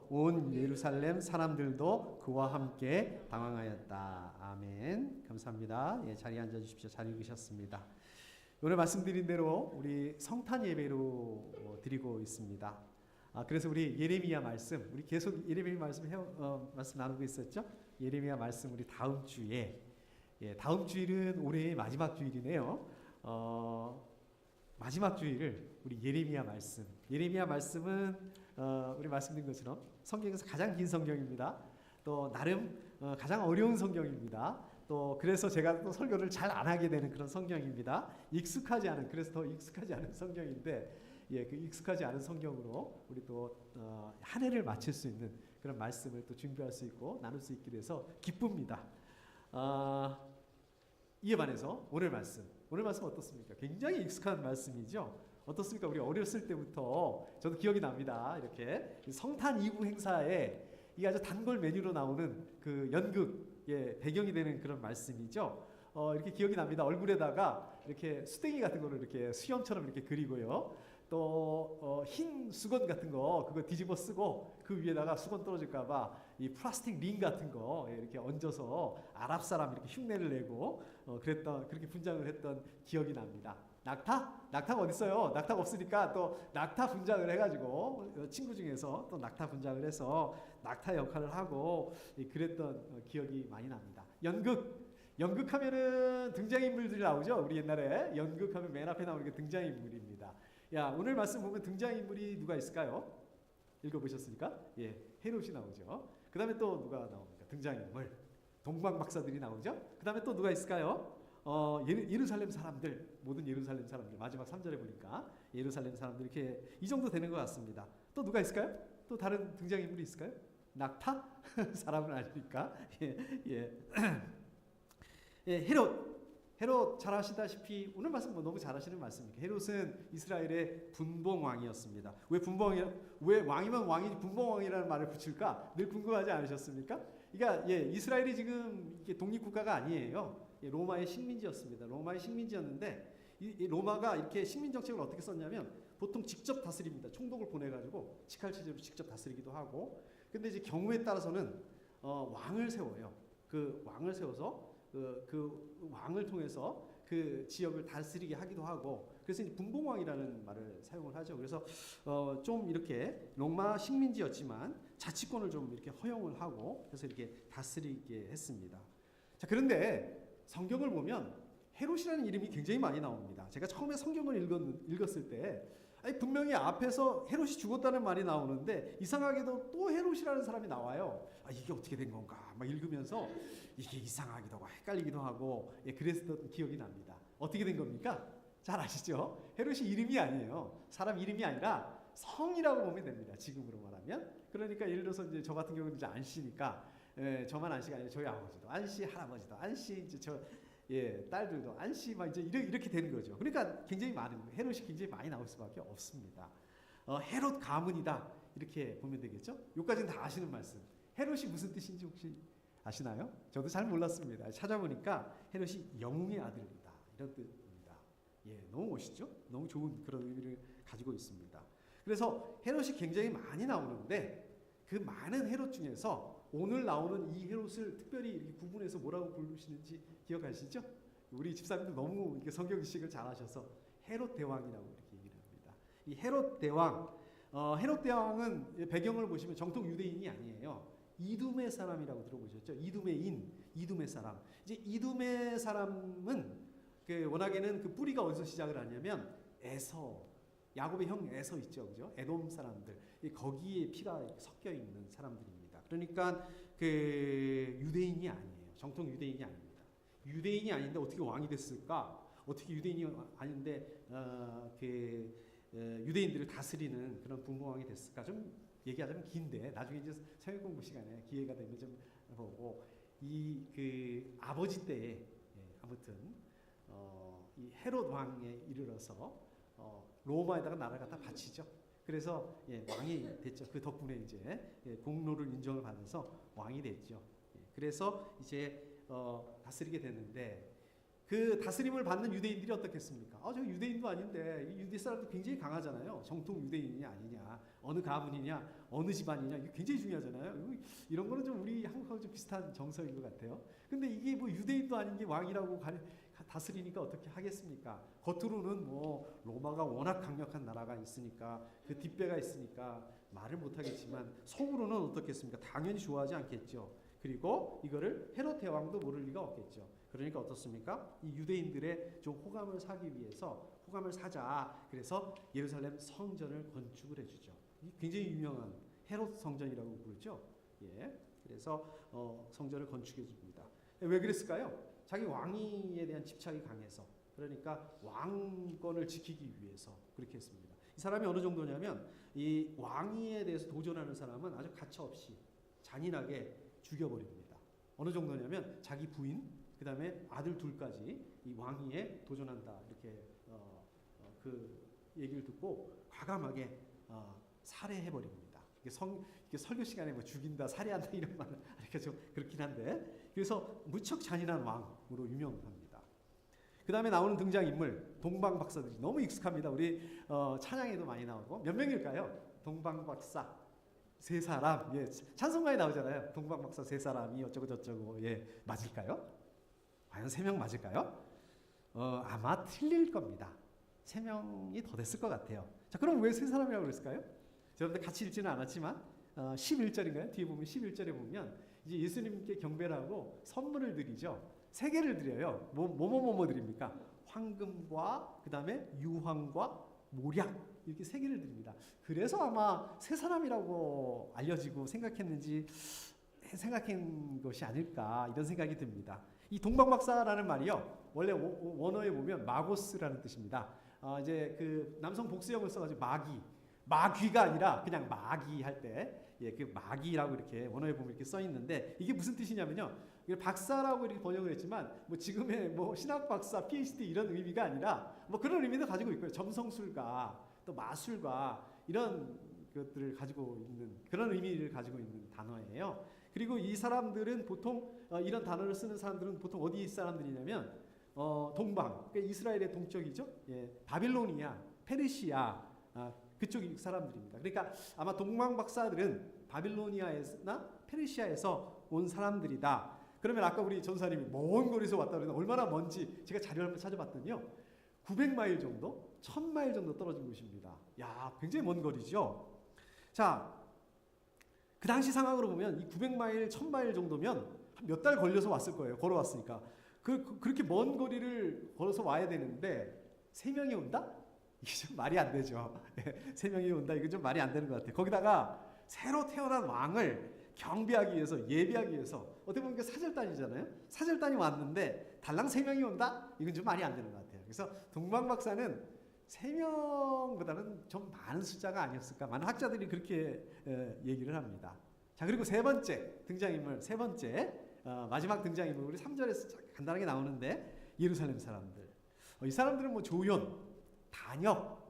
온 예루살렘 사람들도 그와 함께 당황하였다. 아멘. 감사합니다. 예, 자리에 앉아 주십시오. 잘 읽으셨습니다. 오늘 말씀드린 대로 우리 성탄 예배로 드리고 있습니다. 그래서 우리 예레미야 말씀, 우리 계속 예레미야 말씀 말씀 나누고 있었죠. 예레미야 말씀 우리 다음 주에, 다음 주일은 올해의 마지막 주일이네요. 마지막 주일을 우리 예레미야 말씀. 예레미야 말씀은 우리 말씀드린 것처럼 성경에서 가장 긴 성경입니다. 또 나름 가장 어려운 성경입니다. 또 그래서 제가 또 설교를 잘 안 하게 되는 그런 성경입니다. 익숙하지 않은, 그래서 더 익숙하지 않은 성경인데, 그 익숙하지 않은 성경으로 우리 또 한 해를 마칠 수 있는 그런 말씀을 또 준비할 수 있고 나눌 수 있게 돼서 기쁩니다. 이에 반해서 오늘 말씀 어떻습니까? 굉장히 익숙한 말씀이죠. 어떻습니까? 우리 어렸을 때부터 저도 기억이 납니다. 이렇게 성탄 이브 행사에 이게 아주 단골 메뉴로 나오는 그 연극 배경이 되는 그런 말씀이죠. 이렇게 기억이 납니다. 얼굴에다가 이렇게 수댕이 같은 거를 이렇게 수염처럼 이렇게 그리고요. 또 흰 수건 같은 거 그거 뒤집어 쓰고 그 위에다가 수건 떨어질까봐 이 플라스틱 링 같은 거 이렇게 얹어서 아랍 사람 이렇게 흉내를 내고 그렇게 분장을 했던 기억이 납니다. 낙타가 어디 있어요? 낙타가 없으니까 또 낙타 분장을 해가지고 친구 중에서 또 낙타 분장을 해서 낙타 역할을 하고 그랬던 기억이 많이 납니다. 연극하면은 등장인물들이 나오죠. 우리 옛날에 연극하면 맨 앞에 나오는 게 등장인물입니다. 오늘 말씀 보면 등장인물이 누가 있을까요? 읽어보셨습니까? 헤롯이 나오죠. 그 다음에 또 누가 나옵니까? 등장인물 동방박사들이 나오죠. 그 다음에 또 누가 있을까요? 예루살렘 사람들, 모든 예루살렘 사람들, 마지막 3절에 보니까 예루살렘 사람들 이렇게 이 정도 되는 것 같습니다. 또 누가 있을까요? 또 다른 등장인물이 있을까요? 낙타? 사람은 아니니까. 헤롯 잘 아시다시피 오늘 말씀 너무 잘 아시는 말씀입니다. 헤롯은 이스라엘의 분봉왕이었습니다. 왜 왕이면 왕이지 분봉왕이라는 말을 붙일까? 늘 궁금하지 않으셨습니까? 그러니까 이스라엘이 지금 이게 독립국가가 아니에요. 로마의 식민지였습니다. 로마의 식민지였는데 이 로마가 이렇게 식민 정책을 어떻게 썼냐면 보통 직접 다스립니다. 총독을 보내가지고 직할체제로 직접 다스리기도 하고. 근데 이제 경우에 따라서는 왕을 세워요. 그 왕을 세워서 그 왕을 통해서 그 지역을 다스리게 하기도 하고. 그래서 이제 분봉왕이라는 말을 사용을 하죠. 그래서 좀 이렇게 로마 식민지였지만 자치권을 좀 이렇게 허용을 하고 그래서 이렇게 다스리게 했습니다. 자, 그런데 성경을 보면 헤롯이라는 이름이 굉장히 많이 나옵니다. 제가 처음에 성경을 읽었을 때 분명히 앞에서 헤롯이 죽었다는 말이 나오는데 이상하게도 또 헤롯이라는 사람이 나와요. 이게 어떻게 된 건가 막 읽으면서 이게 이상하기도 하고 헷갈리기도 하고 그랬던 기억이 납니다. 어떻게 된 겁니까? 잘 아시죠? 헤롯이 이름이 아니에요. 사람 이름이 아니라 성이라고 보면 됩니다. 지금으로 말하면. 그러니까 예를 들어서 이제 저 같은 경우는 이제 안씨니까 저만 안씨가 아니라 저희 아버지도 안씨, 할아버지도 안씨, 이제 저 딸들도 안씨 막 이제 이렇게 되는 거죠. 그러니까 굉장히 많은 헤롯이 굉장히 많이 나올 수밖에 없습니다. 헤롯 가문이다 이렇게 보면 되겠죠. 여기까지는 다 아시는 말씀. 헤롯이 무슨 뜻인지 혹시 아시나요? 저도 잘 몰랐습니다. 찾아보니까 헤롯이 영웅의 아들이다 이런 뜻입니다. 너무 멋있죠? 너무 좋은 그런 의미를 가지고 있습니다. 그래서 헤롯이 굉장히 많이 나오는데 그 많은 헤롯 중에서 오늘 나오는 이 헤롯을 특별히 이렇게 구분해서 뭐라고 부르시는지 기억하시죠? 우리 집사님들 너무 이렇게 성경 지식을 잘하셔서 헤롯 대왕이라고 이렇게 얘기를 합니다. 이 헤롯 대왕은 배경을 보시면 정통 유대인이 아니에요. 이두메 사람이라고 들어보셨죠? 이두메 사람. 이제 이두메 사람은 워낙에는 그 뿌리가 어디서 시작을 하냐면 야곱의 형 에서 있죠, 그죠? 에돔 사람들 거기에 피가 섞여 있는 사람들입니다. 그러니까 그 유대인이 아니에요. 정통 유대인이 아닙니다. 유대인이 아닌데 어떻게 왕이 됐을까? 어떻게 유대인이 아닌데 유대인들을 다스리는 그런 분봉왕이 됐을까? 좀 얘기하자면 긴데 나중에 이제 성경 공부 시간에 기회가 되면 좀 보고 아버지 때에 아무튼 이 헤롯 왕에 이르러서 로마에다가 나라를 갖다 바치죠. 그래서 왕이 됐죠. 그 덕분에 이제 공로를 인정을 받아서 왕이 됐죠. 그래서 이제 다스리게 됐는데 그 다스림을 받는 유대인들이 어떻겠습니까? 저 유대인도 아닌데 이 유대 사람도 굉장히 강하잖아요. 정통 유대인이냐 아니냐, 어느 가문이냐, 어느 집안이냐, 이게 굉장히 중요하잖아요. 이런 거는 좀 우리 한국하고 좀 비슷한 정서인 것 같아요. 근데 이게 뭐 유대인도 아닌 게 왕이라고 다스리니까 어떻게 하겠습니까? 겉으로는 뭐 로마가 워낙 강력한 나라가 있으니까, 그 뒷배가 있으니까 말을 못 하겠지만 속으로는 어떻겠습니까? 당연히 좋아하지 않겠죠. 그리고 이거를 헤롯 대왕도 모를 리가 없겠죠. 그러니까 어떻습니까? 이 유대인들의 좀 호감을 사기 위해서, 호감을 사자, 그래서 예루살렘 성전을 건축을 해주죠. 굉장히 유명한 헤롯 성전이라고 부르죠. 예, 그래서 성전을 건축해 줍니다. 왜 그랬을까요? 자기 왕위에 대한 집착이 강해서, 그러니까 왕권을 지키기 위해서 그렇게 했습니다. 이 사람이 어느 정도냐면, 이 왕위에 대해서 도전하는 사람은 아주 가차없이 잔인하게 죽여버립니다. 어느 정도냐면 자기 부인, 그 다음에 아들 둘까지 이 왕위에 도전한다, 이렇게 그 얘기를 듣고 과감하게 살해해버립니다. 이게 설교 시간에 뭐 죽인다, 살해한다 이런 말은 이렇게 좀 그렇긴 한데, 그래서 무척 잔인한 왕으로 유명합니다. 그 다음에 나오는 등장인물 동방박사들이 너무 익숙합니다. 우리 찬양에도 많이 나오고. 몇 명일까요? 동방박사 세 사람. 예, 찬송가에 나오잖아요. 동방박사 세 사람이 어쩌고 저쩌고. 예, 맞을까요? 과연 3명 맞을까요? 아마 틀릴 겁니다. 3명이 더 됐을 것 같아요. 자, 그럼 왜 세 사람이라고 그랬을까요? 여러분들 같이 읽지는 않았지만 11절인가요? 뒤에 보면 11절에 보면 이제 예수님께 경배를 하고 선물을 드리죠. 3개를 드려요. 뭐 드립니까? 황금과 그 다음에 유황과 모략, 이렇게 3개를 드립니다. 그래서 아마 세 사람이라고 알려지고 생각한 것이 아닐까, 이런 생각이 듭니다. 이 동방박사라는 말이요, 원래 원어에 보면 마고스라는 뜻입니다. 이제 그 남성 복수형을 써가지고 마귀가 아니라 그냥 마귀 할 때, 예, 그 마귀라고 이렇게 원어에 보면 이렇게 써 있는데, 이게 무슨 뜻이냐면요, 박사라고 이렇게 번역을 했지만 뭐 지금의 뭐 신학 박사, PhD 이런 의미가 아니라 뭐 그런 의미도 가지고 있고요. 점성술가, 또 마술가, 이런 것들을 가지고 있는, 그런 의미를 가지고 있는 단어예요. 그리고 이 사람들은 보통 이런 단어를 쓰는 사람들은 보통 어디 사람들이냐면 동방, 그러니까 이스라엘의 동쪽이죠. 예, 바빌로니아, 페르시아, 그쪽 사람들입니다. 그러니까 아마 동방박사들은 바빌로니아나 페르시아에서 온 사람들이다. 그러면 아까 우리 전사님이 먼 거리에서 왔다 그러는데 얼마나 먼지, 제가 자료를 한번 찾아봤더니요, 900마일 정도, 1000마일 정도 떨어진 곳입니다. 야, 굉장히 먼 거리죠. 자, 그 당시 상황으로 보면 이 900마일, 1000마일 정도면 한 몇 달 걸려서 왔을 거예요. 걸어왔으니까. 그렇게 먼 거리를 걸어서 와야 되는데 3명이 온다? 이게 좀 말이 안 되죠. 3명이 온다, 이거 좀 말이 안 되는 것 같아요. 거기다가 새로 태어난 왕을 경배하기 위해서, 예배하기 위해서, 어떻게 보면 사절단이잖아요. 사절단이 왔는데 달랑 3명이 온다? 이건 좀 말이 안 되는 것 같아요. 그래서 동방박사는 3명보다는 좀 많은 숫자가 아니었을까, 많은 학자들이 그렇게 얘기를 합니다. 자, 그리고 세 번째 등장인물, 마지막 등장인물, 우리 3절에서 간단하게 나오는데, 예루살렘 사람들. 이 사람들은 뭐 조연, 단역,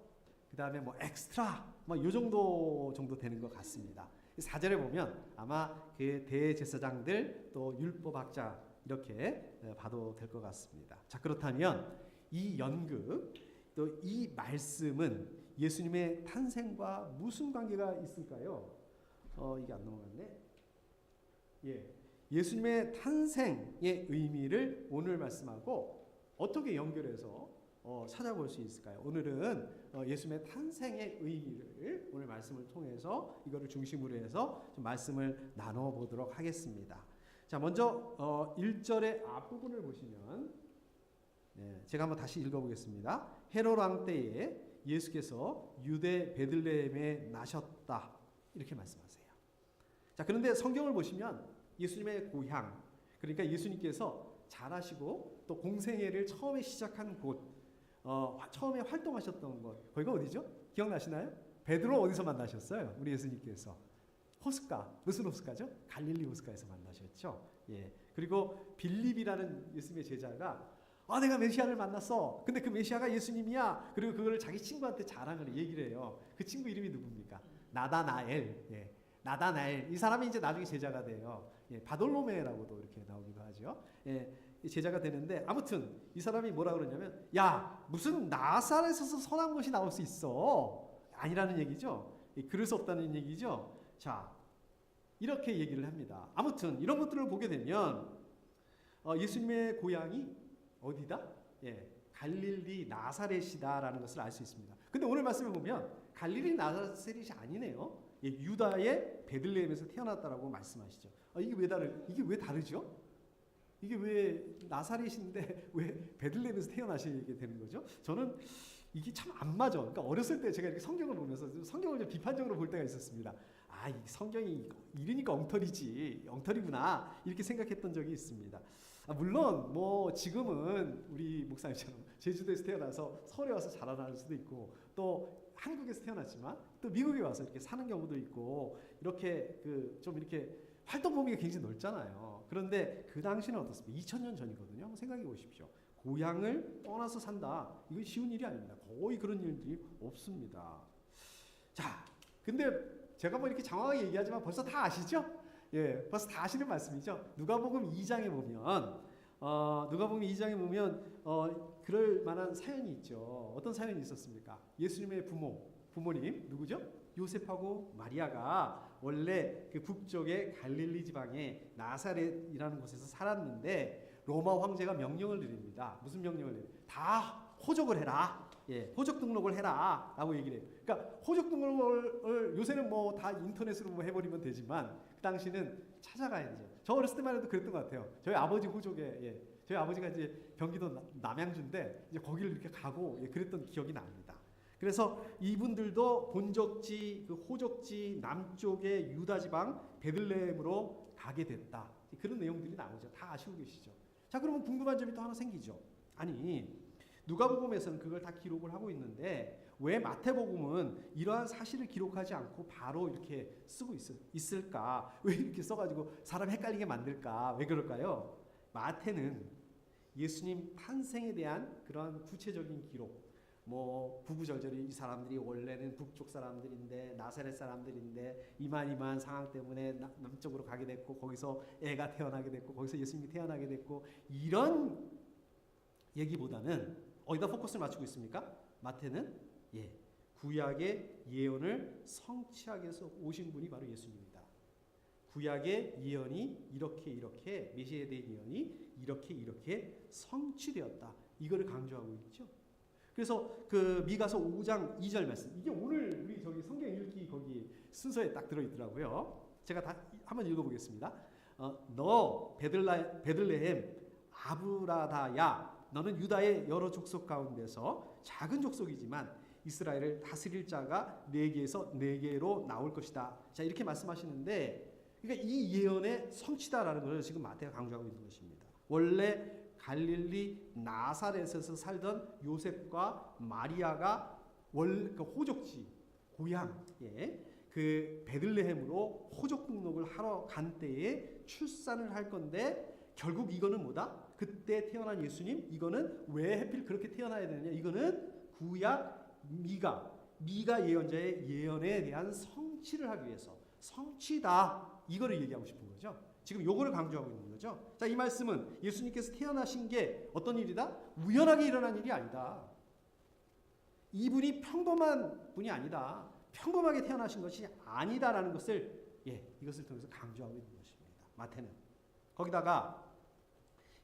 그 다음에 뭐 엑스트라, 뭐 이 정도 되는 것 같습니다. 4절에 보면 아마 그 대제사장들, 또 율법학자, 이렇게 봐도 될 것 같습니다. 자, 그렇다면 이 연극, 또 이 말씀은 예수님의 탄생과 무슨 관계가 있을까요? 이게 안 넘어갔네. 예, 예수님의 탄생의 의미를 오늘 말씀하고 어떻게 연결해서 찾아볼 수 있을까요? 오늘은 예수님의 탄생의 의미를 오늘 말씀을 통해서, 이거를 중심으로 해서 좀 말씀을 나눠보도록 하겠습니다. 자, 먼저 1절의 앞부분을 보시면, 제가 한번 다시 읽어보겠습니다. 헤롯 왕 때에 예수께서 유대 베들레헴에 나셨다, 이렇게 말씀하세요. 자, 그런데 성경을 보시면 예수님의 고향, 그러니까 예수님께서 자라시고 또 공생애를 처음에 시작한 곳, 처음에 활동하셨던 것, 거기가 어디죠? 기억나시나요? 베드로 어디서 만나셨어요? 우리 예수님께서 호숫가, 무슨 호숫가죠? 갈릴리 호숫가에서 만나셨죠. 예. 그리고 빌립이라는 예수님의 제자가 내가 메시아를 만났어. 근데 그 메시아가 예수님이야. 그리고 그거를 자기 친구한테 자랑을 얘기를 해요. 그 친구 이름이 누굽니까? 나다나엘. 예. 나다나엘. 이 사람이 이제 나중에 제자가 돼요. 예. 바돌로메라고도 이렇게 나오기도 하죠. 예. 제자가 되는데 아무튼 이 사람이 뭐라 그러냐면 야 무슨 나사렛에서 선한 것이 나올 수 있어 아니라는 얘기죠. 그럴 수 없다는 얘기죠. 자 이렇게 얘기를 합니다. 아무튼 이런 것들을 보게 되면 예수님의 고향이 어디다? 예, 갈릴리 나사렛이다라는 것을 알 수 있습니다. 근데 오늘 말씀을 보면 갈릴리 나사렛이 아니네요. 예, 유다의 베들레헴에서 태어났다라고 말씀하시죠. 이게 왜 다르죠? 이게 왜 나사렛인데 왜 베들레헴에서 태어나시게 되는 거죠? 저는 이게 참 안 맞아. 그러니까 어렸을 때 제가 이렇게 성경을 보면서 성경을 좀 비판적으로 볼 때가 있었습니다. 이 성경이 이러니까 엉터리구나 이렇게 생각했던 적이 있습니다. 물론 뭐 지금은 우리 목사님처럼 제주도에서 태어나서 서울에 와서 자라날 수도 있고 또 한국에서 태어났지만 또 미국에 와서 이렇게 사는 경우도 있고 이렇게 좀 이렇게 활동 범위가 굉장히 넓잖아요. 그런데 그 당시는 어떻습니까? 2000년 전이거든요. 한번 생각해 보십시오. 고향을 떠나서 산다. 이건 쉬운 일이 아닙니다. 거의 그런 일들이 없습니다. 자, 근데 제가 뭐 이렇게 장황하게 얘기하지만 벌써 다 아시죠? 예, 벌써 다 아시는 말씀이죠. 누가복음 2장에 보면 그럴 만한 사연이 있죠. 어떤 사연이 있었습니까? 예수님의 부모님 누구죠? 요셉하고 마리아가 원래 그 북쪽의 갈릴리 지방의 나사렛이라는 곳에서 살았는데 로마 황제가 명령을 내립니다. 무슨 명령을 내립니까? 다 호적을 해라. 예, 호적 등록을 해라 라고 얘기를 해요. 그러니까 호적 등록을 요새는 뭐 다 인터넷으로 뭐 해버리면 되지만 그 당시는 찾아가야죠. 저 어렸을 때만 해도 그랬던 것 같아요. 저희 아버지 호적에 저희 아버지가 이제 경기도 남양주인데 이제 거기를 이렇게 가고 그랬던 기억이 납니다. 그래서 이분들도 본적지 그 호적지 남쪽의 유다 지방 베들레헴으로 가게 됐다. 그런 내용들이 나오죠. 다 아시고 계시죠. 자, 그러면 궁금한 점이 또 하나 생기죠. 아니 누가복음에서는 그걸 다 기록을 하고 있는데 왜 마태복음은 이러한 사실을 기록하지 않고 바로 이렇게 쓰고 있을까? 왜 이렇게 써가지고 사람 헷갈리게 만들까? 왜 그럴까요? 마태는 예수님 탄생에 대한 그런 구체적인 기록, 뭐 구구절절히 이 사람들이 원래는 북쪽 사람들인데 나사렛 사람들인데 이만 상황 때문에 남쪽으로 가게 됐고 거기서 애가 태어나게 됐고 거기서 예수님이 태어나게 됐고 이런 얘기보다는 어디다 포커스를 맞추고 있습니까? 마태는 구약의 예언을 성취하기 위해서 오신 분이 바로 예수님입니다. 구약의 예언이 이렇게 메시아에 대한 예언이 이렇게 성취되었다. 이거를 강조하고 있죠. 그래서 그 미가서 5장 2절 말씀 이게 오늘 우리 저기 성경 읽기 거기 순서에 딱 들어있더라고요. 제가 다 한번 읽어보겠습니다. 너 베들레헴 아브라다야 너는 유다의 여러 족속 가운데서 작은 족속이지만 이스라엘을 다스릴 자가 네개에서 네개로 나올 것이다. 자 이렇게 말씀하시는데 그러니까 이 예언의 성취다라는 것을 지금 마태가 강조하고 있는 것입니다. 원래 갈릴리 나사렛에서 살던 요셉과 마리아가 원래 그 호적지 고향 그 베들레헴으로 호적 등록을 하러 간 때에 출산을 할 건데 결국 이거는 뭐다? 그때 태어난 예수님 이거는 왜 하필 그렇게 태어나야 되느냐? 이거는 구약 미가 예언자의 예언에 대한 성취를 하기 위해서 성취다 이거를 얘기하고 싶은 거죠. 지금 요거를 강조하고 있는 거죠. 자, 이 말씀은 예수님께서 태어나신 게 어떤 일이다? 우연하게 일어난 일이 아니다. 이분이 평범한 분이 아니다. 평범하게 태어나신 것이 아니다라는 것을 이것을 통해서 강조하고 있는 것입니다. 마태는. 거기다가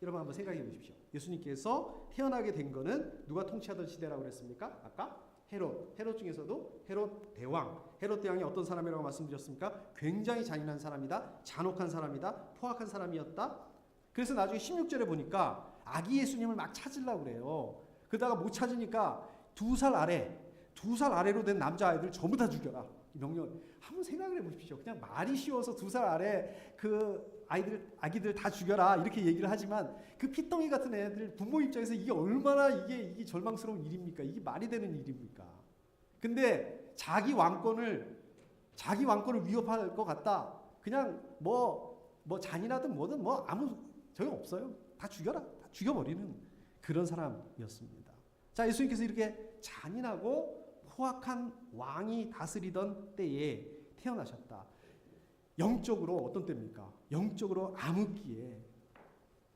여러분 한번 생각해 보십시오. 예수님께서 태어나게 된 거는 누가 통치하던 시대라고 그랬습니까? 아까 헤롯 중에서도 헤롯 대왕이 어떤 사람이라고 말씀드렸습니까? 굉장히 잔인한 사람이다. 잔혹한 사람이다. 포악한 사람이었다. 그래서 나중에 16절에 보니까 아기 예수님을 막 찾으려고 그래요. 그러다가 못 찾으니까 2살 아래로 된 남자아이들 전부 다 죽여라. 명령. 한번 생각을 해보십시오. 그냥 말이 쉬워서 2살 아래 그 아기들 다 죽여라 이렇게 얘기를 하지만 그 피덩이 같은 애들 부모 입장에서 이게 얼마나 이게 절망스러운 일입니까? 이게 말이 되는 일입니까? 근데 자기 왕권을 위협할 것 같다. 그냥 뭐 잔인하든 뭐든 뭐 아무 저용 없어요. 다 죽여라. 다 죽여버리는 그런 사람이었습니다. 자, 예수님께서 이렇게 잔인하고 포악한 왕이 다스리던 때에 태어나셨다. 영적으로 어떤 때입니까? 영적으로 암흑기에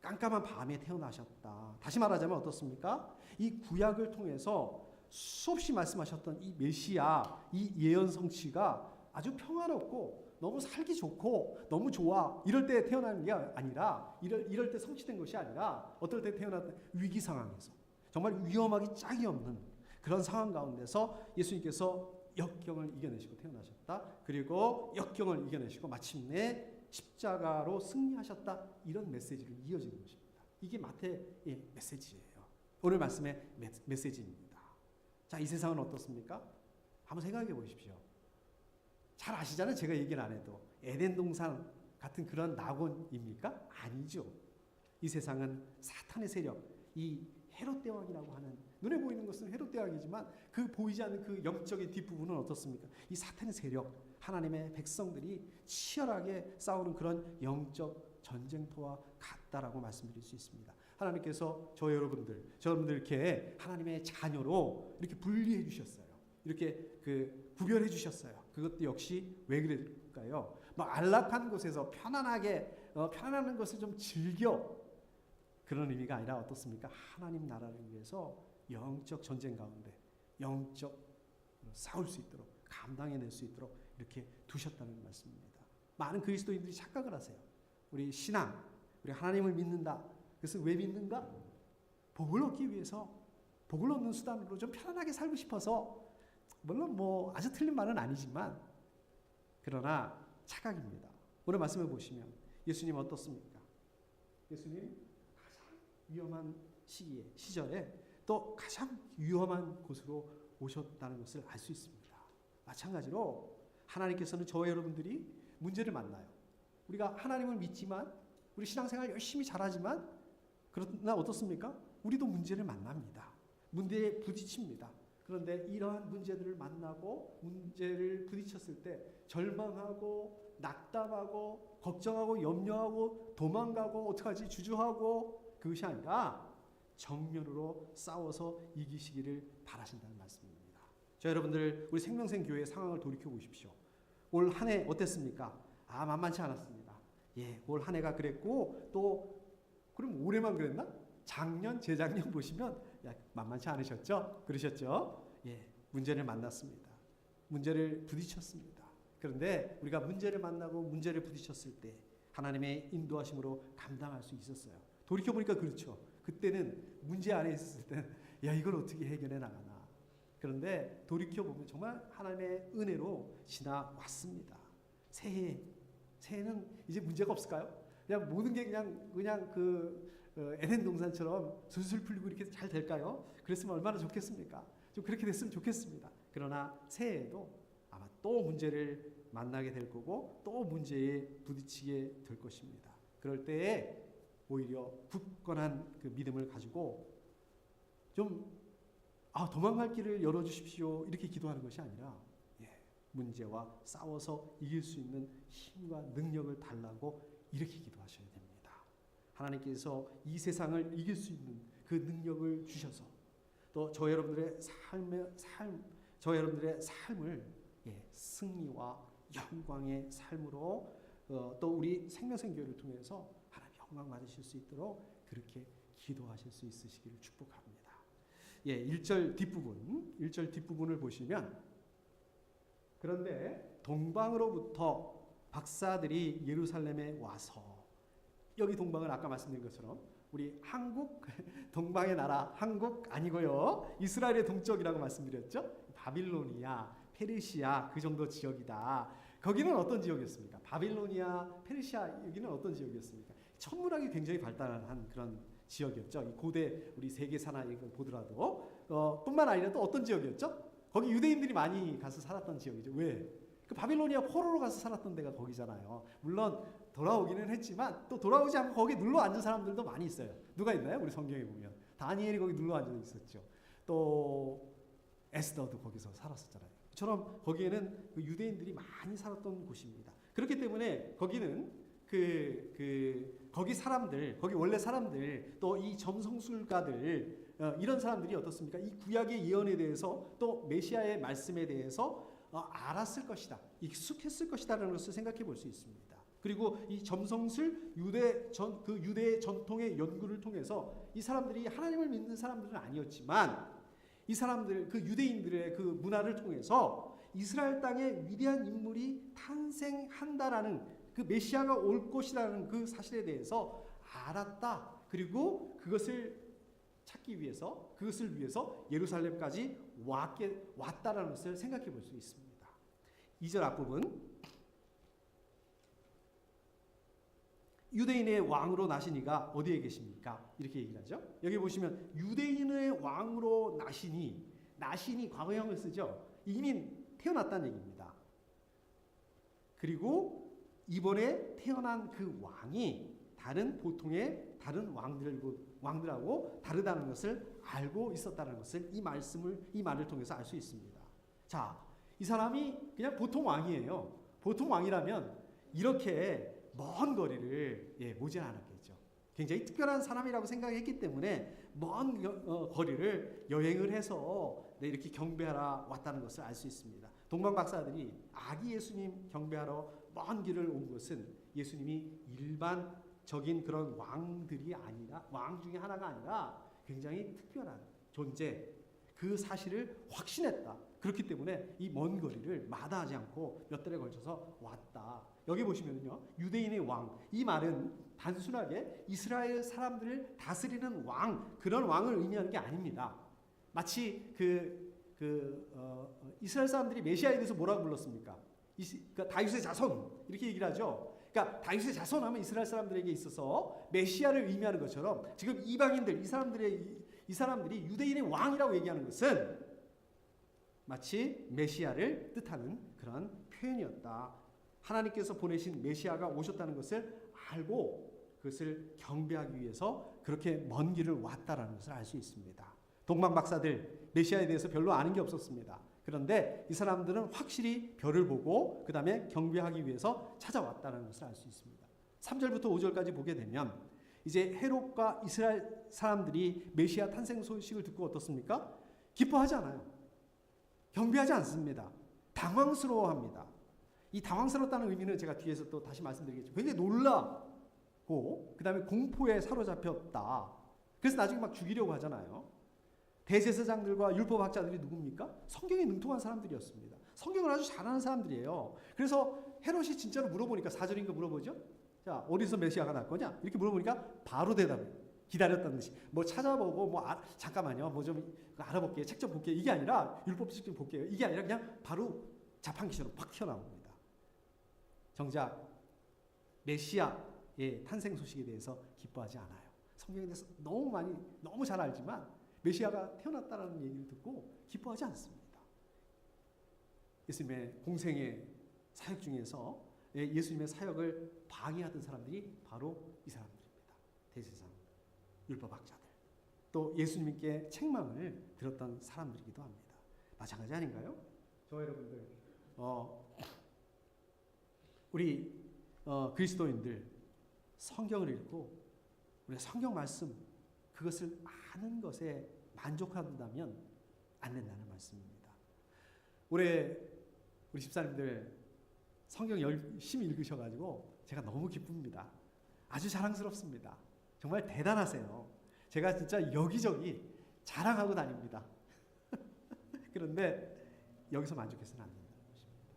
깜깜한 밤에 태어나셨다. 다시 말하자면 어떻습니까? 이 구약을 통해서 수없이 말씀하셨던 이 메시아, 이 예언 성취가 아주 평화롭고 너무 살기 좋고 너무 좋아 이럴 때 태어나는 게 아니라 이럴 때 성취된 것이 아니라 어떨 때 태어났던 위기 상황에서 정말 위험하기 짝이 없는 그런 상황 가운데서 예수님께서 역경을 이겨내시고 태어나셨다. 그리고 역경을 이겨내시고 마침내 십자가로 승리하셨다. 이런 메시지로 이어지는 것입니다. 이게 마태의 메시지예요. 오늘 말씀의 메시지입니다. 자, 이 세상은 어떻습니까? 한번 생각해 보십시오. 잘 아시잖아요. 제가 얘기를 안 해도. 에덴 동산 같은 그런 낙원입니까? 아니죠. 이 세상은 사탄의 세력, 이 헤롯 대왕이라고 하는, 눈에 보이는 것은 헤롯 대왕이지만 그 보이지 않는 그 영적인 뒷부분은 어떻습니까? 이 사탄의 세력, 하나님의 백성들이 치열하게 싸우는 그런 영적 전쟁터와 같다라고 말씀드릴 수 있습니다. 하나님께서 여러분들께 하나님의 자녀로 이렇게 분리해 주셨어요. 이렇게 구별해 주셨어요. 그것도 역시 왜 그럴까요? 안락한 곳에서 편안한 것을 좀 즐겨, 그런 의미가 아니라 어떻습니까? 하나님 나라를 위해서 영적 전쟁 가운데 영적 싸울 수 있도록 감당해낼 수 있도록 이렇게 두셨다는 말씀입니다. 많은 그리스도인들이 착각을 하세요. 우리 신앙, 우리 하나님을 믿는다. 그래서 왜 믿는가? 복을 얻기 위해서, 복을 얻는 수단으로 좀 편안하게 살고 싶어서, 물론 아주 틀린 말은 아니지만 그러나 착각입니다. 오늘 말씀을 보시면 예수님 어떻습니까? 예수님 가장 위험한 시절에 또 가장 위험한 곳으로 오셨다는 것을 알 수 있습니다. 마찬가지로 하나님께서는 저와 여러분들이 문제를 만나요. 우리가 하나님을 믿지만, 우리 신앙생활 열심히 잘하지만, 그러나 어떻습니까? 우리도 문제를 만납니다. 문제에 부딪힙니다. 그런데 이러한 문제들을 만나고 문제를 부딪혔을 때 절망하고 낙담하고 걱정하고 염려하고 도망가고 어떡하지 주저하고, 그것이 아니라 정면으로 싸워서 이기시기를 바라신다는 말씀입니다. 자, 여러분들 우리 생명생교회 상황을 돌이켜 보십시오. 올 한 해 어땠습니까? 만만치 않았습니다. 예, 올 한 해가 그랬고, 또 그럼 올해만 그랬나? 작년, 재작년 보시면 만만치 않으셨죠? 그러셨죠? 예, 문제를 만났습니다. 문제를 부딪혔습니다. 그런데 우리가 문제를 만나고 문제를 부딪혔을 때 하나님의 인도하심으로 감당할 수 있었어요. 돌이켜보니까 그렇죠. 그때는 문제 안에 있었을 때는 이걸 어떻게 해결해 나가나. 그런데 돌이켜보면 정말 하나님의 은혜로 지나왔습니다. 새해는 이제 문제가 없을까요? 그냥 모든 게 그냥 에덴 동산처럼 술술 풀리고 이렇게 잘 될까요? 그랬으면 얼마나 좋겠습니까? 좀 그렇게 됐으면 좋겠습니다. 그러나 새해에도 아마 또 문제를 만나게 될 거고 또 문제에 부딪히게 될 것입니다. 그럴 때에 오히려 굳건한 그 믿음을 가지고 좀 도망갈 길을 열어주십시오 이렇게 기도하는 것이 아니라 문제와 싸워서 이길 수 있는 힘과 능력을 달라고 이렇게 기도하셔야 됩니다. 하나님께서 이 세상을 이길 수 있는 그 능력을 주셔서 또 저 여러분들의 삶을 승리와 영광의 삶으로 또 우리 생명생교회를 통해서 하나님 영광 받으실 수 있도록 그렇게 기도하실 수 있으시기를 축복합니다. 1절 뒷부분을 보시면, 그런데 동방으로부터 박사들이 예루살렘에 와서, 여기 동방은 아까 말씀드린 것처럼 우리 한국 동방의 나라 한국 아니고요. 이스라엘의 동쪽이라고 말씀드렸죠. 바빌로니아, 페르시아 그 정도 지역이다. 거기는 어떤 지역이었습니까? 바빌로니아, 페르시아 여기는 어떤 지역이었습니까? 천문학이 굉장히 발달한 그런 지역이었죠. 이 고대 우리 세계사나 이걸 보더라도 뿐만 아니라 또 어떤 지역이었죠? 거기 유대인들이 많이 가서 살았던 지역이죠. 왜? 그 바빌로니아 포로로 가서 살았던 데가 거기잖아요. 물론 돌아오기는 했지만 또 돌아오지 않고 거기 눌러 앉은 사람들도 많이 있어요. 누가 있나요? 우리 성경에 보면 다니엘이 거기 눌러 앉아 있었죠. 또 에스더도 거기서 살았었잖아요. 처럼 거기에는 그 유대인들이 많이 살았던 곳입니다. 그렇기 때문에 거기는 거기 사람들, 거기 원래 사람들, 또 이 점성술가들, 이런 사람들이 어떻습니까? 이 구약의 예언에 대해서 또 메시아의 말씀에 대해서 알았을 것이다, 익숙했을 것이다라는 것을 생각해 볼 수 있습니다. 그리고 이 점성술 유대의 전통의 연구를 통해서 이 사람들이 하나님을 믿는 사람들은 아니었지만 이 사람들 그 유대인들의 그 문화를 통해서 이스라엘 땅에 위대한 인물이 탄생한다라는 그 메시아가 올 것이라는 그 사실에 대해서 알았다. 그리고 그것을 찾기 위해서 그것을 위해서 예루살렘까지 왔다라는 것을 생각해 볼 수 있습니다. 2절 앞부분 유대인의 왕으로 나시니가 어디에 계십니까? 이렇게 얘기를 하죠. 여기 보시면 유대인의 왕으로 나시니 과거형을 쓰죠. 이미 태어났다는 얘기입니다. 그리고 이번에 태어난 그 왕이 보통의 다른 왕들하고 다르다는 것을 알고 있었다는 것을 이 말을 통해서 알 수 있습니다. 자, 이 사람이 그냥 보통 왕이에요. 보통 왕이라면 이렇게 먼 거리를 모지 않았겠죠. 굉장히 특별한 사람이라고 생각했기 때문에 먼 거리를 여행을 해서 이렇게 경배하러 왔다는 것을 알 수 있습니다. 동방 박사들이 아기 예수님 경배하러 먼 길을 온 것은 예수님이 일반적인 그런 왕들이 아니라 왕 중에 하나가 아니라 굉장히 특별한 존재 그 사실을 확신했다. 그렇기 때문에 이 먼 거리를 마다하지 않고 몇 달에 걸쳐서 왔다. 여기 보시면요, 유대인의 왕, 이 말은 단순하게 이스라엘 사람들을 다스리는 왕, 그런 왕을 의미하는 게 아닙니다. 마치 이스라엘 사람들이 메시아에 대해서 뭐라고 불렀습니까? 그러니까 다윗의 자손 이렇게 얘기를 하죠. 그러니까 다윗의 자손하면 이스라엘 사람들에게 있어서 메시아를 의미하는 것처럼 지금 이방인들 이 사람들이 유대인의 왕이라고 얘기하는 것은 마치 메시아를 뜻하는 그런 표현이었다. 하나님께서 보내신 메시아가 오셨다는 것을 알고 그것을 경배하기 위해서 그렇게 먼 길을 왔다라는 것을 알 수 있습니다. 동방 박사들 메시아에 대해서 별로 아는 게 없었습니다. 그런데 이 사람들은 확실히 별을 보고 그 다음에 경배하기 위해서 찾아왔다는 것을 알 수 있습니다. 3절부터 5절까지 보게 되면 이제 헤롯과 이스라엘 사람들이 메시아 탄생 소식을 듣고 어떻습니까? 기뻐하지 않아요. 경배하지 않습니다. 당황스러워합니다. 이 당황스럽다는 의미는 제가 뒤에서 또 다시 말씀드리겠지만 굉장히 놀라고 그 다음에 공포에 사로잡혔다. 그래서 나중에 막 죽이려고 하잖아요. 대제사장들과 율법학자들이 누굽니까? 성경에 능통한 사람들이었습니다. 성경을 아주 잘하는 사람들이에요. 그래서 헤롯이 진짜로 물어보니까 4절인가 물어보죠. 자, 어디서 메시아가 날 거냐? 이렇게 물어보니까 바로 대답해요. 기다렸다는 듯이 뭐 찾아보고 잠깐만요. 뭐 좀 알아볼게요. 책 좀 볼게요. 이게 아니라 율법책 좀 볼게요. 이게 아니라 그냥 바로 자판기처럼 팍 튀어나옵니다. 정작 메시아의 탄생 소식에 대해서 기뻐하지 않아요. 성경에 대해서 너무 잘 알지만 메시아가 태어났다는 얘기를 듣고 기뻐하지 않습니다. 예수님의 공생의 사역 중에서 예수님의 사역을 방해하던 사람들이 바로 이 사람들입니다. 대제사장, 율법학자들, 또 예수님께 책망을 들었던 사람들이기도 합니다. 마찬가지 아닌가요? 저 여러분들 우리 그리스도인들 성경을 읽고 우리 성경 말씀 그것을 아는 것에 만족한다면 안 된다는 말씀입니다. 올해 우리 집사님들 성경 열심히 읽으셔가지고 제가 너무 기쁩니다. 아주 자랑스럽습니다. 정말 대단하세요. 제가 진짜 여기저기 자랑하고 다닙니다. 그런데 여기서 만족해서는 안 된다는 것입니다.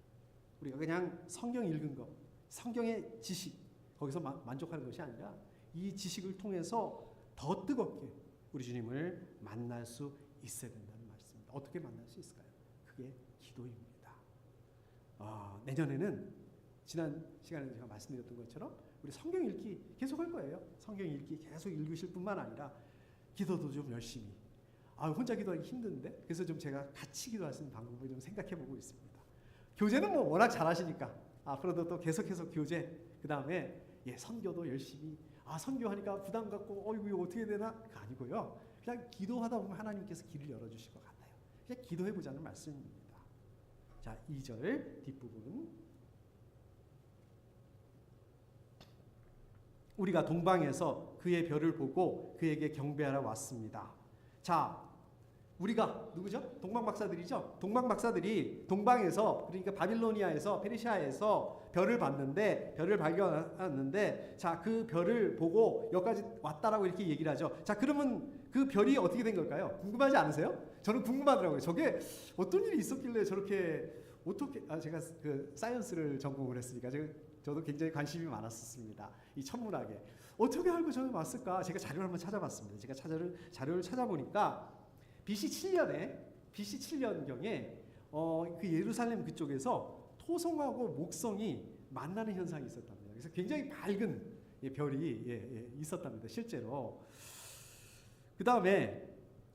우리가 그냥 성경 읽은 것, 성경의 지식 거기서 만족하는 것이 아니라 이 지식을 통해서 더 뜨겁게 우리 주님을 만날 수 있어야 된다는 말씀입니다. 어떻게 만날 수 있을까요? 그게 기도입니다. 내년에는 지난 시간에 제가 말씀드렸던 것처럼 우리 성경 읽기 계속 할 거예요. 성경 읽기 계속 읽으실 뿐만 아니라 기도도 좀 열심히. 혼자 기도하기 힘든데 그래서 좀 제가 같이 기도할 수 있는 방법을 좀 생각해 보고 있습니다. 교제는 뭐 워낙 잘하시니까 앞으로도 또 계속해서 교제 그 다음에 선교도 열심히 선교하니까 부담 갖고 이거 어떻게 되나? 그거 아니고요. 그냥 기도하다 보면 하나님께서 길을 열어주실 것 같아요. 그냥 기도해보자는 말씀입니다. 자, 2절 뒷부분 우리가 동방에서 그의 별을 보고 그에게 경배하러 왔습니다. 자, 우리가 누구죠? 동방 박사들이죠. 동방 박사들이 동방에서, 그러니까 바빌로니아에서, 페르시아에서 별을 봤는데, 별을 발견했는데, 자, 그 별을 보고 여기까지 왔다라고 이렇게 얘기를 하죠. 자, 그러면 그 별이 어떻게 된 걸까요? 궁금하지 않으세요? 저는 궁금하더라고요. 저게 어떤 일이 있었길래 저렇게, 어떻게, 제가 그 사이언스를 전공을 했으니까 저도 굉장히 관심이 많았었습니다. 이 천문학에 어떻게 알고 저를 왔을까? 제가 자료를 한번 찾아봤습니다. 제가 자료를 찾아보니까 BC 7년경에 그 예루살렘 그쪽에서 토성하고 목성이 만나는 현상이 있었답니다. 그래서 굉장히 밝은 별이 있었답니다. 실제로. 그 다음에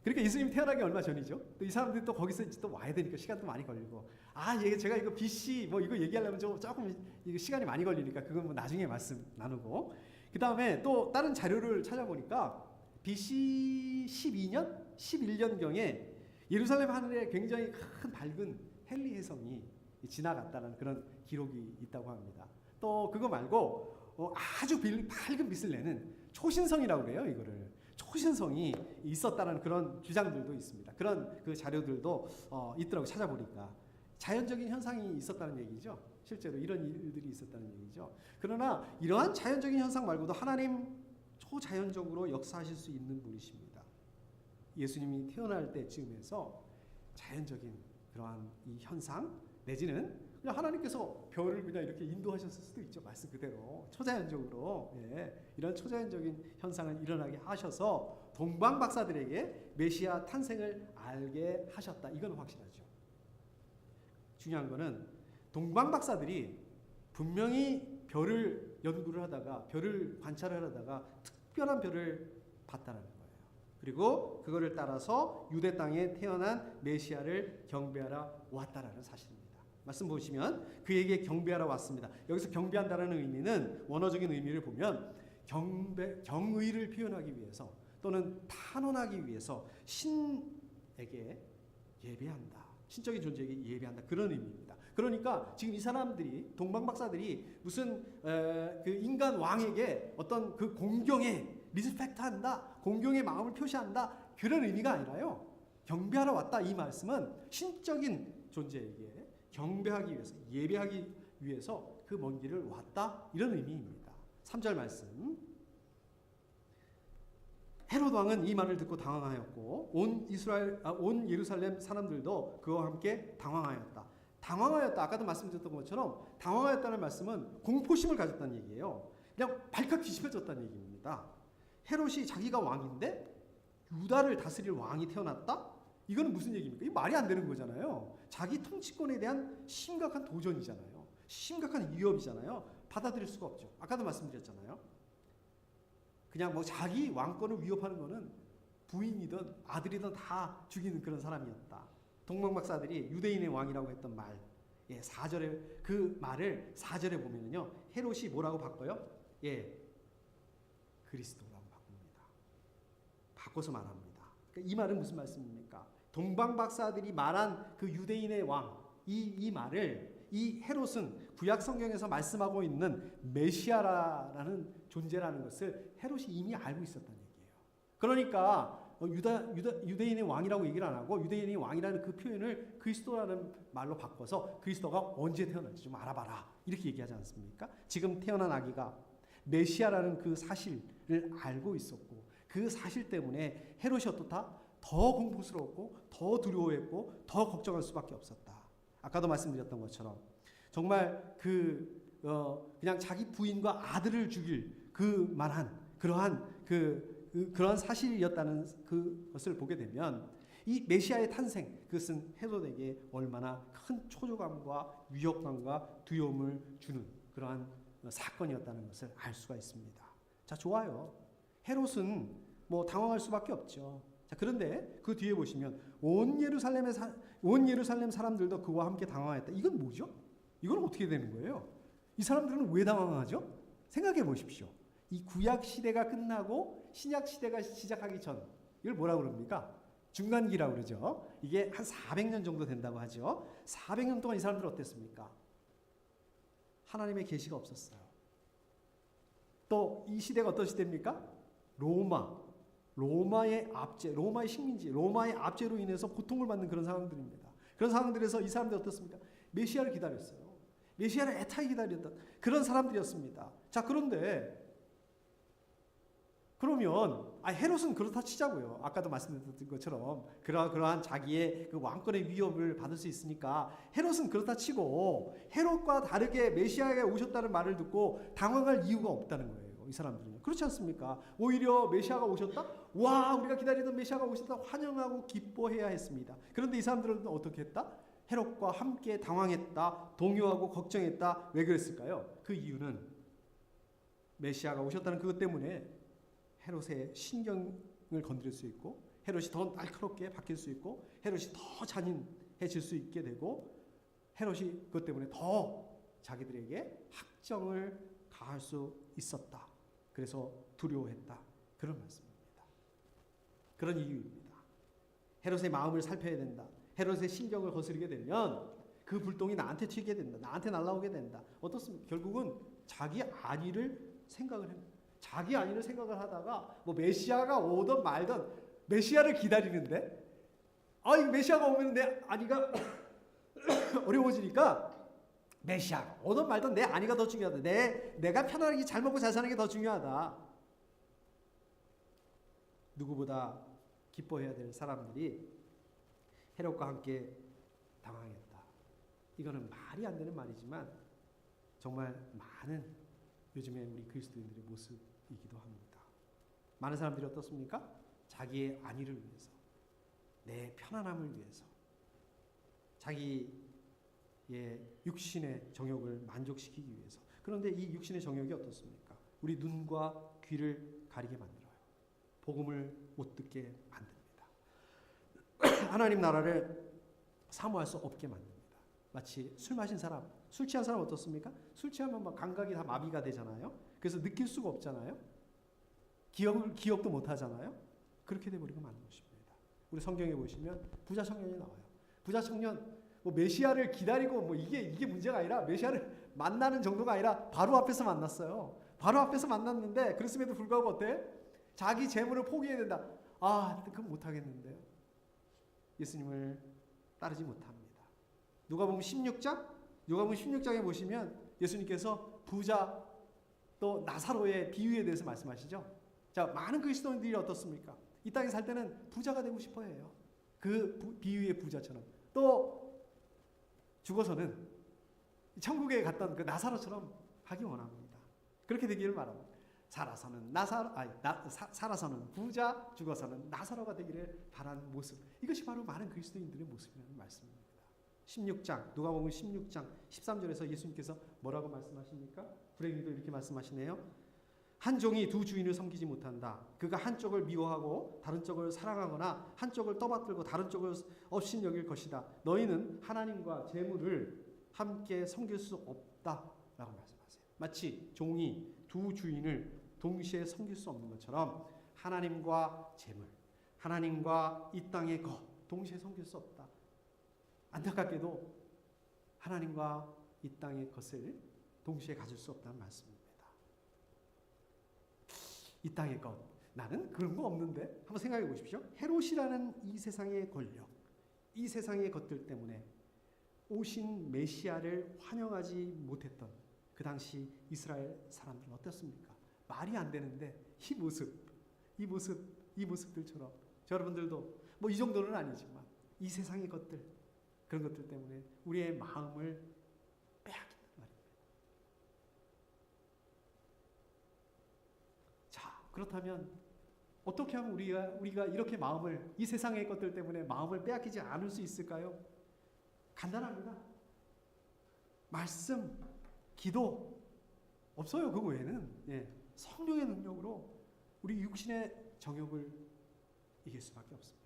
그러니까 예수님 태어나기 얼마 전이죠. 또 이 사람들이 또 거기서 또 와야 되니까 시간도 많이 걸리고. 제가 이거 BC 뭐 이거 얘기하려면 조금 이거 시간이 많이 걸리니까 그건 뭐 나중에 말씀 나누고. 그 다음에 또 다른 자료를 찾아보니까 BC 11년경에 예루살렘 하늘에 굉장히 큰 밝은 헨리 해성이 지나갔다는 그런 기록이 있다고 합니다. 또 그거 말고 아주 밝은 빛을 내는 초신성이라고 그래요. 이거를 초신성이 있었다는 그런 주장들도 있습니다. 그런 그 자료들도 있더라고 찾아보니까 자연적인 현상이 있었다는 얘기죠. 실제로 이런 일들이 있었다는 얘기죠. 그러나 이러한 자연적인 현상 말고도 하나님 초자연적으로 역사하실 수 있는 분이십니다. 예수님이 태어날 때쯤에서 자연적인 그러한 이 현상 내지는 그냥 하나님께서 별을 그냥 이렇게 인도하셨을 수도 있죠. 말씀 그대로 초자연적으로 이런 초자연적인 현상을 일어나게 하셔서 동방 박사들에게 메시아 탄생을 알게 하셨다. 이건 확실하죠. 중요한 거는 동방 박사들이 분명히 별을 연구를 하다가 별을 관찰을 하다가 특별한 별을 봤다는 거예요. 그리고 그거를 따라서 유대 땅에 태어난 메시아를 경배하러 왔다라는 사실입니다. 말씀 보시면 그에게 경배하러 왔습니다. 여기서 경배한다는 의미는 원어적인 의미를 보면 경의를 표현하기 위해서 또는 탄원하기 위해서 신에게 예배한다. 신적인 존재에게 예배한다. 그런 의미입니다. 그러니까 지금 이 사람들이 동방 박사들이 무슨 그 인간 왕에게 어떤 그 공경에 리스펙트한다, 공경의 마음을 표시한다 그런 의미가 아니라요. 경배하러 왔다 이 말씀은 신적인 존재에게 경배하기 위해서 예배하기 위해서 그 먼 길을 왔다 이런 의미입니다. 3절 말씀. 헤롯 왕은 이 말을 듣고 당황하였고 온 예루살렘 사람들도 그와 함께 당황하였다. 당황하였다. 아까도 말씀드렸던 것처럼 당황하였다는 말씀은 공포심을 가졌다는 얘기예요. 그냥 발칵 뒤집어졌다는 얘기입니다. 헤롯이 자기가 왕인데 유다를 다스릴 왕이 태어났다? 이거는 무슨 얘기입니까? 이 말이 안 되는 거잖아요. 자기 통치권에 대한 심각한 도전이잖아요. 심각한 위협이잖아요. 받아들일 수가 없죠. 아까도 말씀드렸잖아요. 그냥 뭐 자기 왕권을 위협하는 거는 부인이든 아들이든 다 죽이는 그런 사람이었다. 동방 박사들이 유대인의 왕이라고 했던 말, 4절에 그 말을 4절에 보면은요, 헤롯이 뭐라고 바꿔요? 그리스도라고 바꿉니다. 바꿔서 말합니다. 그러니까 이 말은 무슨 말씀입니까? 동방 박사들이 말한 그 유대인의 왕, 이 말을 이 헤롯은 구약 성경에서 말씀하고 있는 메시아라는 존재라는 것을 헤롯이 이미 알고 있었다는 얘기예요. 그러니까 유대인의 왕이라고 얘기를 안 하고 유대인의 왕이라는 그 표현을 그리스도라는 말로 바꿔서 그리스도가 언제 태어날지 좀 알아봐라 이렇게 얘기하지 않습니까? 지금 태어난 아기가 메시아라는 그 사실을 알고 있었고 그 사실 때문에 헤롯이 어떻다? 더 공포스러웠고 더 두려워했고 더 걱정할 수밖에 없었다. 아까도 말씀드렸던 것처럼 정말 그냥 자기 부인과 아들을 죽일 그 말한 그러한 사실이었다는 그것을 보게 되면 이 메시아의 탄생 그것은 헤롯에게 얼마나 큰 초조감과 위협감과 두려움을 주는 그러한 사건이었다는 것을 알 수가 있습니다. 자, 좋아요. 헤롯은 뭐 당황할 수밖에 없죠. 자, 그런데 그 뒤에 보시면 온 예루살렘 사람들도 그와 함께 당황했다. 이건 뭐죠? 이건 어떻게 되는 거예요? 이 사람들은 왜 당황하죠? 생각해 보십시오. 이 구약 시대가 끝나고 신약 시대가 시작하기 전 이걸 뭐라고 그럽니까? 중간기라고 그러죠. 이게 한 400년 정도 된다고 하죠. 400년 동안 이 사람들 어땠습니까? 하나님의 계시가 없었어요. 또 이 시대가 어떤 시대입니까? 로마, 로마의 압제, 로마의 식민지, 로마의 압제로 인해서 고통을 받는 그런 상황들입니다. 그런 상황들에서 이 사람들이 어떻습니까? 메시아를 기다렸어요. 메시아를 애타게 기다렸던 그런 사람들이었습니다. 자, 그런데 그러면 헤롯은 그렇다 치자고요. 아까도 말씀드렸던 것처럼 그러한 자기의 그 왕권의 위협을 받을 수 있으니까 헤롯은 그렇다 치고 헤롯과 다르게 메시아가 오셨다는 말을 듣고 당황할 이유가 없다는 거예요. 이 사람들은요. 그렇지 않습니까? 오히려 메시아가 오셨다? 와, 우리가 기다리던 메시아가 오셨다. 환영하고 기뻐해야 했습니다. 그런데 이 사람들은 어떻게 했다? 헤롯과 함께 당황했다. 동요하고 걱정했다. 왜 그랬을까요? 그 이유는 메시아가 오셨다는 그것 때문에 헤롯의 신경을 건드릴 수 있고 헤롯이 더 날카롭게 바뀔 수 있고 헤롯이 더 잔인해질 수 있게 되고 헤롯이 그것 때문에 더 자기들에게 학정을 가할 수 있었다. 그래서 두려워했다. 그런 말씀입니다. 그런 이유입니다. 헤롯의 마음을 살펴야 된다. 헤롯의 신경을 거스르게 되면 그 불똥이 나한테 튀게 된다. 나한테 날아오게 된다. 어떻습니까? 결국은 자기 안위를 생각을 합니다. 자기 안위를 생각을 하다가 뭐 메시아가 오든 말든 메시아를 기다리는데 이 메시아가 오면 내 안위가 어려워지니까 메시아가 오든 말든 내 안위가 더 중요하다. 내가 편안하게 잘 먹고 잘 사는 게 더 중요하다. 누구보다 기뻐해야 될 사람들이 헤롯과 함께 당황했다. 이거는 말이 안 되는 말이지만 정말 많은 요즘에 우리 그리스도인들의 모습이기도 합니다. 많은 사람들이 어떻습니까? 자기의 안위를 위해서, 내 편안함을 위해서, 자기의 육신의 정욕을 만족시키기 위해서. 그런데 이 육신의 정욕이 어떻습니까? 우리 눈과 귀를 가리게 만들어요. 복음을 못 듣게 만듭니다. 하나님 나라를 사모할 수 없게 만듭니다. 마치 술 마신 사람, 술 취한 사람 어떻습니까? 술 취하면 막 감각이 다 마비가 되잖아요. 그래서 느낄 수가 없잖아요. 기억도 못 하잖아요. 그렇게 돼버리고 마는 것입니다. 우리 성경에 보시면 부자 청년이 나와요. 부자 청년 뭐 메시아를 기다리고 뭐 이게 문제가 아니라 메시아를 만나는 정도가 아니라 바로 앞에서 만났어요. 바로 앞에서 만났는데 그랬음에도 불구하고 어때? 자기 재물을 포기해야 된다. 그건 못 하겠는데요. 예수님을 따르지 못합니다. 누가복음 16장에 보시면 예수님께서 부자 또 나사로의 비유에 대해서 말씀하시죠. 자, 많은 그리스도인들이 어떻습니까? 이 땅에 살 때는 부자가 되고 싶어 해요. 그 비유의 부자처럼. 또 죽어서는 천국에 갔던 그 나사로처럼 하기 원합니다. 그렇게 되기를 바랍니다. 살아서는 부자, 죽어서는 나사로가 되기를 바라는 모습. 이것이 바로 많은 그리스도인들의 모습이라는 말씀입니다. 16장, 누가복음 16장 13절에서 예수님께서 뭐라고 말씀하십니까? 불행히도 이렇게 말씀하시네요. 한 종이 두 주인을 섬기지 못한다. 그가 한쪽을 미워하고 다른 쪽을 사랑하거나 한쪽을 떠받들고 다른 쪽을 업신 여길 것이다. 너희는 하나님과 재물을 함께 섬길 수 없다라고 말씀하세요. 마치 종이 두 주인을 동시에 섬길 수 없는 것처럼 하나님과 재물, 하나님과 이 땅의 것 동시에 섬길 수 없다. 안타깝게도 하나님과 이 땅의 것을 동시에 가질 수 없다는 말씀입니다. 이 땅의 것, 나는 그런 거 없는데 한번 생각해 보십시오. 헤롯이라는 이 세상의 권력, 이 세상의 것들 때문에 오신 메시아를 환영하지 못했던 그 당시 이스라엘 사람들은 어떻습니까? 말이 안 되는데 이 모습들처럼 여러분들도 뭐 이 정도는 아니지만 이 세상의 것들, 그런 것들 때문에 우리의 마음을 빼앗긴단 말입니다. 자, 그렇다면 어떻게 하면 우리가 이렇게 마음을 이 세상의 것들 때문에 마음을 빼앗기지 않을 수 있을까요? 간단합니다. 말씀, 기도 없어요. 그 외에는 성령의 능력으로 우리 육신의 정욕을 이길 수밖에 없습니다.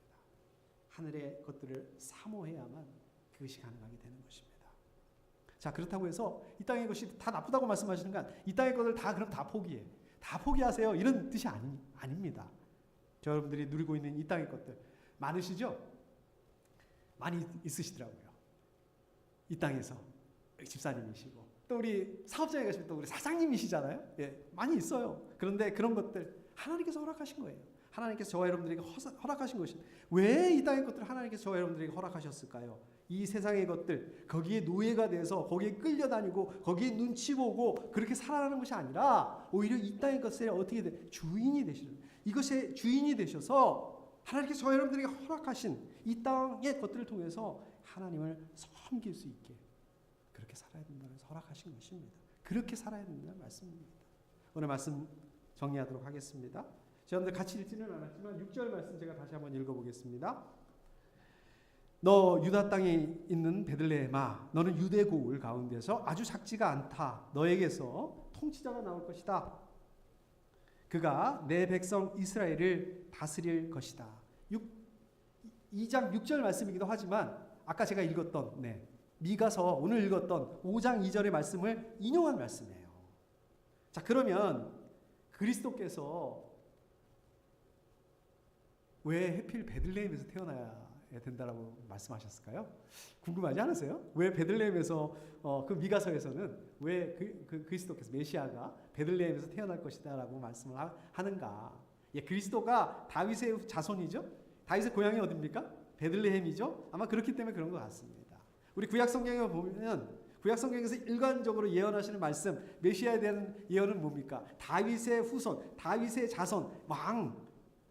하늘의 것들을 사모해야만 그것이 가능하게 되는 것입니다. 자, 그렇다고 해서 이 땅의 것이 다 나쁘다고 말씀하시는 건 이 땅의 것을 그럼 다 포기해. 다 포기하세요. 이런 뜻이 아닙니다. 여러분들이 누리고 있는 이 땅의 것들 많으시죠? 많이 있으시더라고요. 이 땅에서 집사님이시고 또 우리 사업장에 가시면 또 우리 사장님이시잖아요. 많이 있어요. 그런데 그런 것들 하나님께서 허락하신 거예요. 하나님께서 저와 여러분들에게 허락하신 것이 왜 이 땅의 것들을 하나님께서 저와 여러분들에게 허락하셨을까요? 이 세상의 것들 거기에 노예가 돼서 거기에 끌려다니고 거기에 눈치 보고 그렇게 살아가는 것이 아니라 오히려 이 땅의 것에 어떻게 주인이 되시는 이것의 주인이 되셔서 하나님께서 저와 여러분들에게 허락하신 이 땅의 것들을 통해서 하나님을 섬길 수 있게 그렇게 살아야 된다는 허락하신 것입니다. 그렇게 살아야 된다는 말씀입니다. 오늘 말씀 정리하도록 하겠습니다. 여러분들 같이 읽지는 않았지만 6절 말씀 제가 다시 한번 읽어보겠습니다. 너 유다 땅에 있는 베들레헴아 너는 유대 고을 가운데서 아주 작지가 않다. 너에게서 통치자가 나올 것이다. 그가 내 백성 이스라엘을 다스릴 것이다. 2장 6절 말씀이기도 하지만 아까 제가 읽었던 미가서 오늘 읽었던 5장 2절의 말씀을 인용한 말씀이에요. 자, 그러면 그리스도께서 왜 하필 베들레헴에서 태어나야 된다라고 말씀하셨을까요? 궁금하지 않으세요? 왜 베들레헴에서 그 미가서에서는 왜 그리스도께서 메시아가 베들레헴에서 태어날 것이다라고 말씀을 하는가? 예, 그리스도가 다윗의 자손이죠. 다윗의 고향이 어디입니까? 베들레헴이죠. 아마 그렇기 때문에 그런 것 같습니다. 우리 구약 성경에 보면 구약 성경에서 일관적으로 예언하시는 말씀, 메시아에 대한 예언은 뭡니까? 다윗의 후손, 다윗의 자손,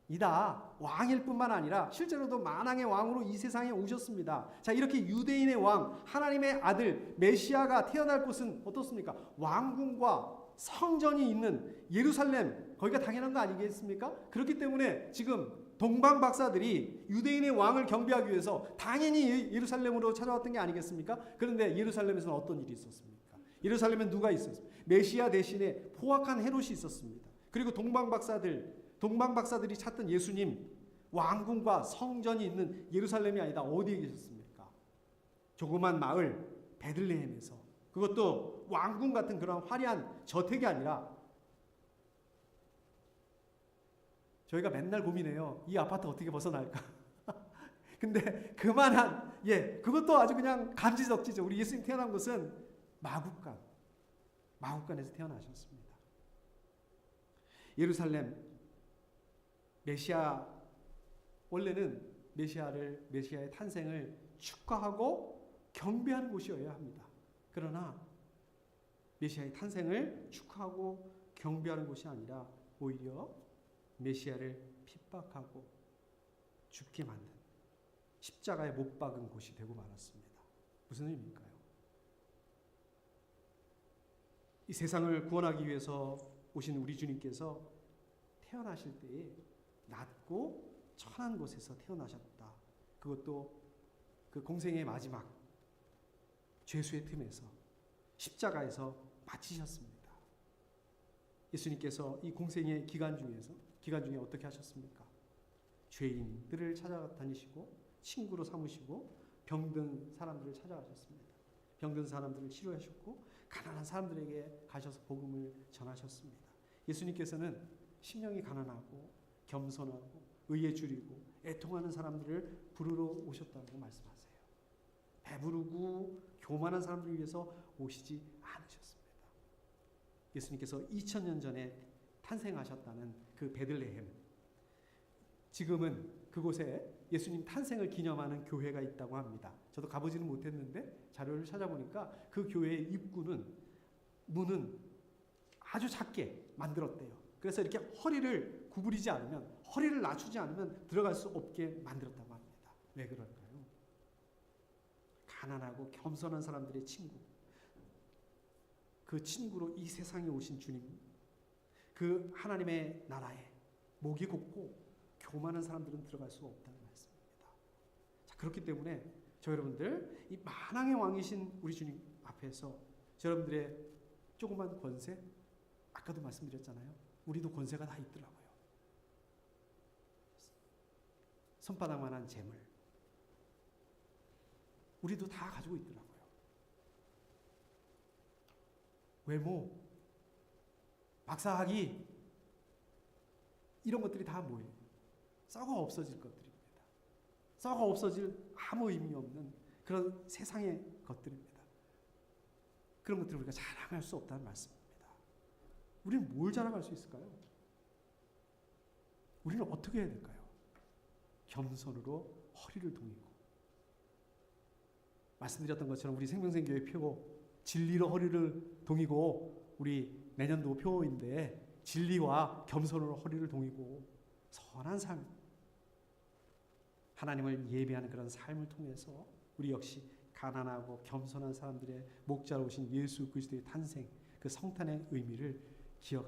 왕이다. 왕일 뿐만 아니라 실제로도 만왕의 왕으로 이 세상에 오셨습니다. 자, 이렇게 유대인의 왕, 하나님의 아들 메시아가 태어날 곳은 어떻습니까? 왕궁과 성전이 있는 예루살렘, 거기가 당연한 거 아니겠습니까? 그렇기 때문에 지금 동방 박사들이 유대인의 왕을 경배하기 위해서 당연히 예루살렘으로 찾아왔던 게 아니겠습니까? 그런데 예루살렘에서는 어떤 일이 있었습니까? 예루살렘엔 누가 있었습니까? 메시아 대신에 포악한 헤롯이 있었습니다. 그리고 동방 박사들이 찾던 예수님 왕궁과 성전이 있는 예루살렘이 아니다. 어디에 계셨습니까? 조그만 마을 베들레헴에서, 그것도 왕궁 같은 그런 화려한 저택이 아니라, 저희가 맨날 고민해요. 이 아파트 어떻게 벗어날까? 근데 그만한, 그것도 아주 그냥 감지덕지죠. 우리 예수님 태어난 곳은 마국간에서 태어나셨습니다. 예루살렘, 원래는 메시아의 탄생을 축하하고 경배하는 곳이어야 합니다. 그러나 메시아의 탄생을 축하하고 경배하는 곳이 아니라 오히려 메시아를 핍박하고 죽게 만든 십자가에 못 박은 곳이 되고 말았습니다. 무슨 의미일까요? 이 세상을 구원하기 위해서 오신 우리 주님께서 태어나실 때에 낮고 천한 곳에서 태어나셨다. 그것도 그 공생의 마지막 죄수의 틈에서 십자가에서 마치셨습니다. 예수님께서 이 공생의 기간 중에 어떻게 하셨습니까? 죄인들을 찾아다니시고 친구로 삼으시고 병든 사람들을 찾아가셨습니다. 병든 사람들을 치료하셨고 가난한 사람들에게 가셔서 복음을 전하셨습니다. 예수님께서는 심령이 가난하고 겸손하고 의에 줄이고 애통하는 사람들을 부르러 오셨다고 말씀하세요. 배부르고 교만한 사람들을 위해서 오시지 않으셨습니다. 예수님께서 2000년 전에 탄생하셨다는 그 베들레헴, 지금은 그곳에 예수님 탄생을 기념하는 교회가 있다고 합니다. 저도 가보지는 못했는데 자료를 찾아보니까 그 교회의 문은 아주 작게 만들었대요. 그래서 이렇게 허리를 구부리지 않으면, 허리를 낮추지 않으면 들어갈 수 없게 만들었다고 합니다. 왜 그럴까요? 가난하고 겸손한 사람들의 친구, 그 친구로 이 세상에 오신 주님, 그 하나님의 나라에 목이 곱고 교만한 사람들은 들어갈 수가 없다는 말씀입니다. 자, 그렇기 때문에 저 여러분들, 이 만왕의 왕이신 우리 주님 앞에서 여러분들의 조그만 권세, 아까도 말씀드렸잖아요. 우리도 권세가 다 있더라고요. 손바닥만한 재물, 우리도 다 가지고 있더라고요. 외모, 박사학위, 이런 것들이 다 뭐예요? 썩어 없어질 것들입니다. 썩어 없어질 아무 의미 없는 그런 세상의 것들입니다. 그런 것들을 우리가 자랑할 수 없다는 말씀입니다. 우리는 뭘 자랑할 수 있을까요? 우리는 어떻게 해야 될까요? 겸손으로 허리를 동이고, 말씀드렸던 것처럼 우리 생명생교회 표 진리로 허리를 동이고, 우리 내년도 표인데 진리와 겸손으로 허리를 동이고 선한 삶, 하나님을 예배하는 그런 삶을 통해서 우리 역시 가난하고 겸손한 사람들의 목자로 오신 예수 그리스도의 탄생, 그 성탄의 의미를 기억하시기